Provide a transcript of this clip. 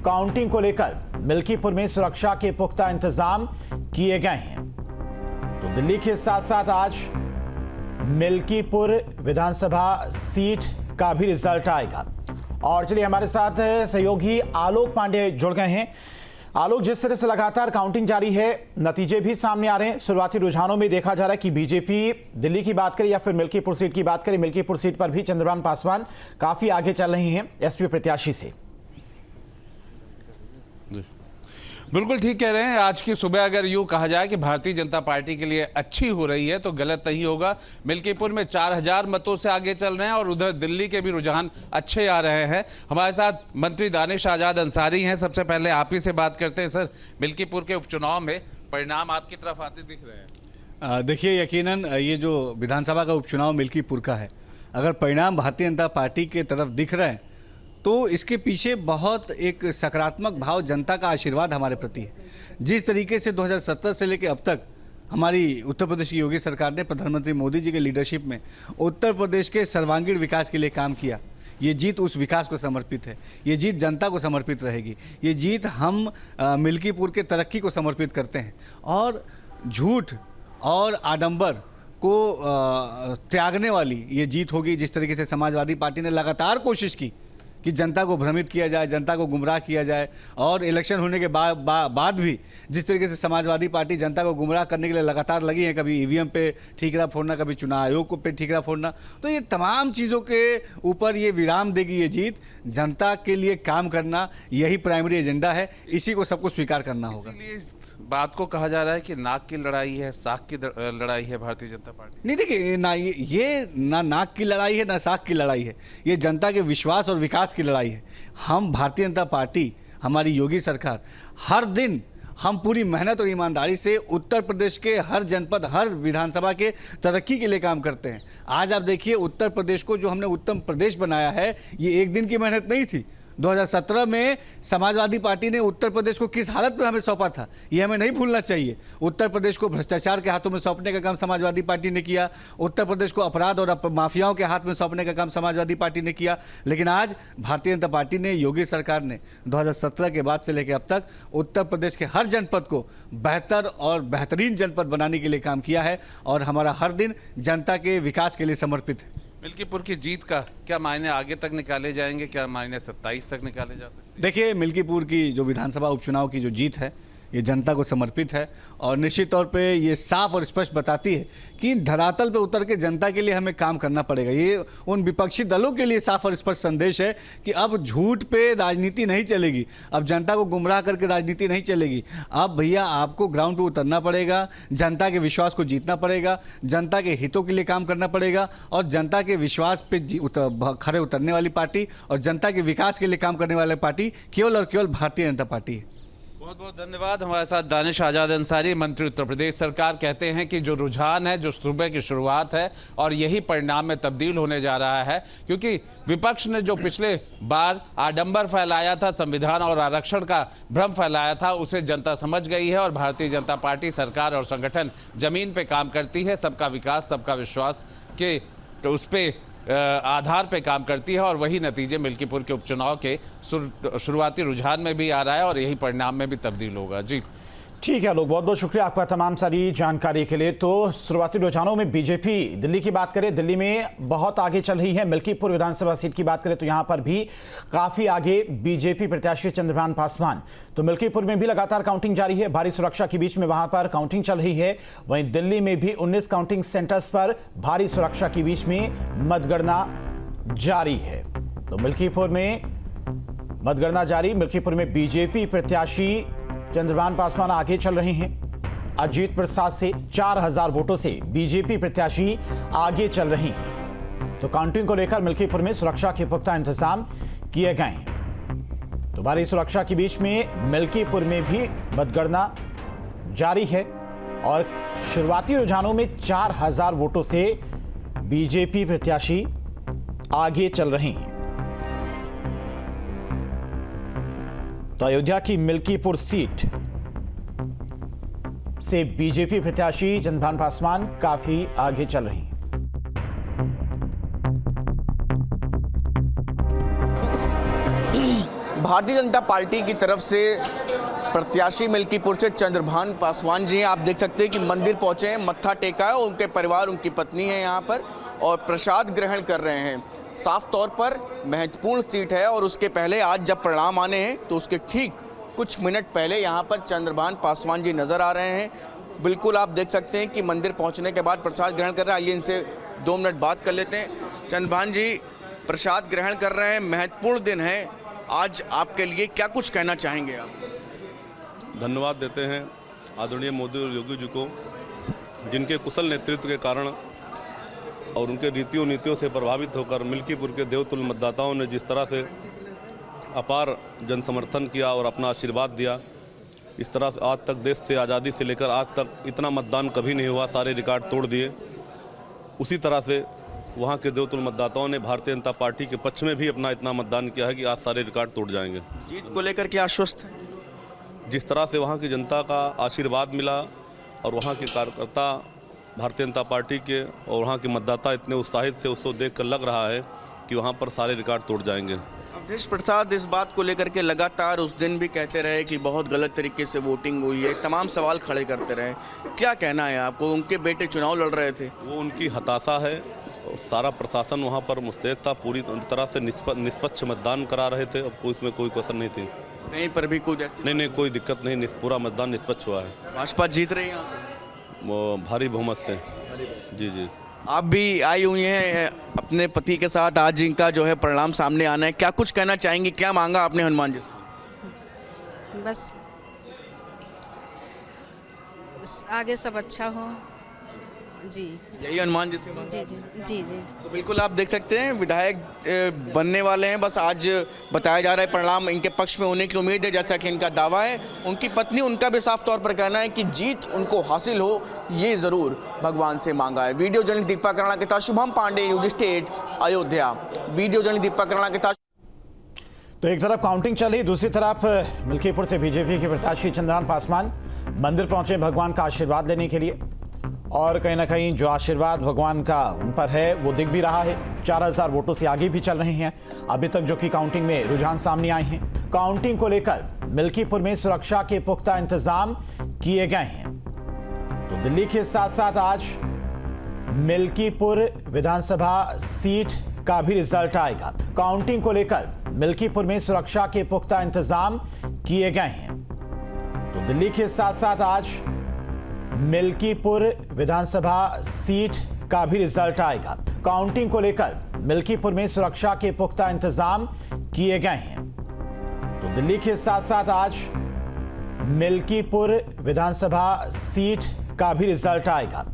Counting को लेकर मिल्कीपुर में सुरक्षा के पुख्ता इंतजाम किए गए हैं। तो दिल्ली के साथ साथ आज मिल्कीपुर विधानसभा सीट का भी रिजल्ट आएगा। और चलिए हमारे साथ सहयोगी आलोक पांडे जुड़ गए हैं। आलोक, जिस तरह से लगातार काउंटिंग जारी है, नतीजे भी सामने आ रहे हैं। शुरुआती रुझानों में देखा जा रहा है कि बीजेपी दिल्ली की बात करें या फिर मिल्कीपुर सीट की बात करें, मिल्कीपुर सीट पर भी चंद्रभान पासवान काफी आगे चल रही हैं एसपी प्रत्याशी से। बिल्कुल ठीक कह रहे हैं। आज की सुबह अगर यूं कहा जाए कि भारतीय जनता पार्टी के लिए अच्छी हो रही है तो गलत नहीं होगा। मिल्कीपुर में 4000 मतों से आगे चल रहे हैं और उधर दिल्ली के भी रुझान अच्छे आ रहे हैं। हमारे साथ मंत्री दानिश आजाद अंसारी हैं। सबसे पहले आप ही से बात करते हैं। सर, मिल्कीपुर के उपचुनाव में परिणाम आपकी तरफ आते दिख रहे हैं? देखिए, यकीनन ये जो विधानसभा का उपचुनाव मिल्कीपुर का है, अगर परिणाम भारतीय जनता पार्टी के तरफ दिख रहे हैं तो इसके पीछे बहुत एक सकारात्मक भाव, जनता का आशीर्वाद हमारे प्रति है। जिस तरीके से 2017 से लेकर अब तक हमारी उत्तर प्रदेश की योगी सरकार ने प्रधानमंत्री मोदी जी के लीडरशिप में उत्तर प्रदेश के सर्वांगीण विकास के लिए काम किया, ये जीत उस विकास को समर्पित है। ये जीत जनता को समर्पित रहेगी। ये जीत हम मिल्कीपुर के तरक्की को समर्पित करते हैं। और झूठ और आडंबर को त्यागने वाली ये जीत होगी। जिस तरीके से समाजवादी पार्टी ने लगातार कोशिश की कि जनता को भ्रमित किया जाए, जनता को गुमराह किया जाए, और इलेक्शन होने के बाद भी जिस तरीके से समाजवादी पार्टी जनता को गुमराह करने के लिए लगातार लगी है, कभी ईवीएम पे ठीकरा फोड़ना, कभी चुनाव आयोग पे ठीकरा फोड़ना, तो ये तमाम चीज़ों के ऊपर ये विराम देगी ये जीत। जनता के लिए काम करना यही प्राइमरी एजेंडा है। इसी को सबको स्वीकार करना होगा। इसलिए इस बात को कहा जा रहा है कि नाक की लड़ाई है, साख की लड़ाई है भारतीय जनता पार्टी। नहीं, देखिए, ना ये ना नाक की लड़ाई है ना साख की लड़ाई है। ये जनता के विश्वास और विकास की लड़ाई है। हम भारतीय जनता पार्टी, हमारी योगी सरकार, हर दिन हम पूरी मेहनत और ईमानदारी से उत्तर प्रदेश के हर जनपद, हर विधानसभा के तरक्की के लिए काम करते हैं। आज आप देखिए, उत्तर प्रदेश को जो हमने उत्तम प्रदेश बनाया है, ये एक दिन की मेहनत नहीं थी। 2017 में समाजवादी पार्टी ने उत्तर प्रदेश को किस हालत में हमें सौंपा था, ये हमें नहीं भूलना चाहिए। उत्तर प्रदेश को भ्रष्टाचार के हाथों में सौंपने का काम समाजवादी पार्टी ने किया। उत्तर प्रदेश को अपराध और माफियाओं के हाथ में सौंपने का काम समाजवादी पार्टी ने किया। लेकिन आज भारतीय जनता पार्टी ने, योगी सरकार ने 2017 के बाद से लेकर अब तक उत्तर प्रदेश के हर जनपद को बेहतर और बेहतरीन जनपद बनाने के लिए काम किया है। और हमारा हर दिन जनता के विकास के लिए समर्पित है। मिल्कीपुर की जीत का क्या मायने आगे तक निकाले जाएंगे? क्या मायने 27 तक निकाले जा सकते हैं? देखिए, मिल्कीपुर की जो विधानसभा उपचुनाव की जो जीत है, ये जनता को समर्पित है। और निश्चित तौर पे ये साफ और स्पष्ट बताती है कि धरातल पे उतर के जनता के लिए हमें काम करना पड़ेगा। ये उन विपक्षी दलों के लिए साफ और स्पष्ट संदेश है कि अब झूठ पे राजनीति नहीं चलेगी, अब जनता को गुमराह करके राजनीति नहीं चलेगी। अब भैया आपको ग्राउंड पे उतरना पड़ेगा, जनता के विश्वास को जीतना पड़ेगा, जनता के हितों के लिए काम करना पड़ेगा। और जनता के विश्वास पे खरे उतरने वाली पार्टी और जनता के विकास के लिए काम करने वाली पार्टी केवल और केवल भारतीय जनता पार्टी है। बहुत बहुत धन्यवाद। हमारे साथ दानिश आजाद अंसारी, मंत्री उत्तर प्रदेश सरकार, कहते हैं कि जो रुझान है, जो सुबह की शुरुआत है और यही परिणाम में तब्दील होने जा रहा है। क्योंकि विपक्ष ने जो पिछले बार आडंबर फैलाया था, संविधान और आरक्षण का भ्रम फैलाया था, उसे जनता समझ गई है। और भारतीय जनता पार्टी, सरकार और संगठन जमीन पे काम करती है, सबका विकास, सबका विश्वास के तो उस पर आधार पे काम करती है। और वही नतीजे मिल्कीपुर के उपचुनाव के शुरुआती रुझान में भी आ रहा है और यही परिणाम में भी तब्दील होगा। जी ठीक है लोग, बहुत बहुत शुक्रिया आपका तमाम सारी जानकारी के लिए। तो शुरुआती रुझानों में बीजेपी दिल्ली की बात करें, दिल्ली में बहुत आगे चल रही है। मिल्कीपुर विधानसभा सीट की बात करें तो यहां पर भी काफी आगे बीजेपी प्रत्याशी चंद्रभान पासवान। तो मिल्कीपुर में भी लगातार काउंटिंग जारी है, भारी सुरक्षा के बीच में वहां पर काउंटिंग चल रही है। वहीं दिल्ली में भी 19 काउंटिंग सेंटर्स पर भारी सुरक्षा के बीच में मतगणना जारी है। तो मिल्कीपुर में मतगणना जारी। मिल्कीपुर में बीजेपी प्रत्याशी चंद्रभान पासवान आगे चल रहे हैं। अजीत प्रसाद से 4000 वोटों से बीजेपी प्रत्याशी आगे चल रही हैं। तो काउंटिंग को लेकर मिल्कीपुर में सुरक्षा के पुख्ता इंतजाम किए गए हैं। तो भारी सुरक्षा के बीच में मिल्कीपुर में भी मतगणना जारी है और शुरुआती रुझानों में 4000 वोटों से बीजेपी प्रत्याशी आगे चल रहे हैं। तो अयोध्या की मिल्कीपुर सीट से बीजेपी प्रत्याशी चंद्रभान पासवान काफी आगे चल रही हैं। भारतीय जनता पार्टी की तरफ से प्रत्याशी मिल्कीपुर से चंद्रभान पासवान जी हैं। आप देख सकते हैं कि मंदिर पहुंचे हैं, मत्था टेका है, उनके परिवार, उनकी पत्नी है यहाँ पर और प्रसाद ग्रहण कर रहे हैं। साफ तौर पर महत्वपूर्ण सीट है और उसके पहले आज जब परिणाम आने हैं तो उसके ठीक कुछ मिनट पहले यहाँ पर चंद्रभान पासवान जी नज़र आ रहे हैं। बिल्कुल आप देख सकते हैं कि मंदिर पहुँचने के बाद प्रसाद ग्रहण कर रहे हैं। आइए इनसे 2 मिनट बात कर लेते हैं। चंद्रभान जी प्रसाद ग्रहण कर रहे हैं, महत्वपूर्ण दिन है आज आपके लिए, क्या कुछ कहना चाहेंगे आप? धन्यवाद देते हैं आदरणीय मोदी और योगी जी को, जिनके कुशल नेतृत्व के कारण और उनके रीतियों नीतियों से प्रभावित होकर मिल्कीपुर के देवतुल्य मतदाताओं ने जिस तरह से अपार जन समर्थन किया और अपना आशीर्वाद दिया, इस तरह से आज तक देश से आज़ादी से लेकर आज तक इतना मतदान कभी नहीं हुआ, सारे रिकॉर्ड तोड़ दिए। उसी तरह से वहाँ के देवतुल्य मतदाताओं ने भारतीय जनता पार्टी के पक्ष में भी अपना इतना मतदान किया है कि आज सारे रिकॉर्ड तोड़ जाएंगे। जीत को लेकर के आश्वस्त है? जिस तरह से वहाँ की जनता का आशीर्वाद मिला और वहाँ के कार्यकर्ता भारतीय जनता पार्टी के और वहाँ के मतदाता इतने उत्साहित से उसको देखकर लग रहा है कि वहाँ पर सारे रिकॉर्ड तोड़ जाएंगे। अवधेश प्रसाद इस बात को लेकर के लगातार उस दिन भी कहते रहे कि बहुत गलत तरीके से वोटिंग हुई है, तमाम सवाल खड़े करते रहे। क्या कहना है आपको? उनके बेटे चुनाव लड़ रहे थे। वो उनकी हताशा है और सारा प्रशासन वहाँ पर मुस्तैद था, पूरी तरह से निष्पक्ष मतदान करा रहे थे। अब कोई इसमें कोई क्वेश्चन नहीं थी, कहीं पर भी कोई नहीं कोई दिक्कत नहीं, पूरा मतदान निष्पक्ष हुआ है। भाजपा जीत रही है यहाँ से वो भारी बहुमत से। जी आप भी आई हुई हैं अपने पति के साथ, आज इनका जो है परिणाम सामने आना है, क्या कुछ कहना चाहेंगी? क्या मांगा आपने हनुमान जी से? बस आगे सब अच्छा हो जी। यही हनुमान जी से मांगा? जी जी जी जी। तो बिल्कुल आप देख सकते हैं विधायक बनने वाले हैं, बस आज बताया जा रहा है परिणाम इनके पक्ष में होने की उम्मीद है, जैसा कि इनका दावा है। उनकी पत्नी, उनका भी साफ तौर पर कहना है कि जीत उनको हासिल हो, ये ज़रूर भगवान से मांगा है। वीडियो जर्नलिस्ट दीपक राणा के साथ Shubham Pandey, news state, Ayodhya. Video journalist Deepak Rana के साथ। तो एक तरफ काउंटिंग चल रही, दूसरी तरफ मिल्कीपुर से बीजेपी के प्रत्याशी चंद्रभान पासवान मंदिर पहुंचे भगवान का आशीर्वाद लेने के लिए और कहीं ना कहीं जो आशीर्वाद भगवान का उन पर है वो दिख भी रहा है। 4000 वोटों से आगे भी चल रहे हैं अभी तक, जो कि काउंटिंग में रुझान सामने आए हैं। काउंटिंग को लेकर मिल्कीपुर में सुरक्षा के पुख्ता इंतजाम किए गए हैं। तो दिल्ली के साथ साथ आज मिल्कीपुर विधानसभा सीट का भी रिजल्ट आएगा। काउंटिंग को लेकर मिल्कीपुर में सुरक्षा के पुख्ता इंतजाम किए गए हैं। तो दिल्ली के साथ साथ आज मिल्कीपुर विधानसभा सीट का भी रिजल्ट आएगा। काउंटिंग को लेकर मिल्कीपुर में सुरक्षा के पुख्ता इंतजाम किए गए हैं। तो दिल्ली के साथ साथ आज मिल्कीपुर विधानसभा सीट का भी रिजल्ट आएगा।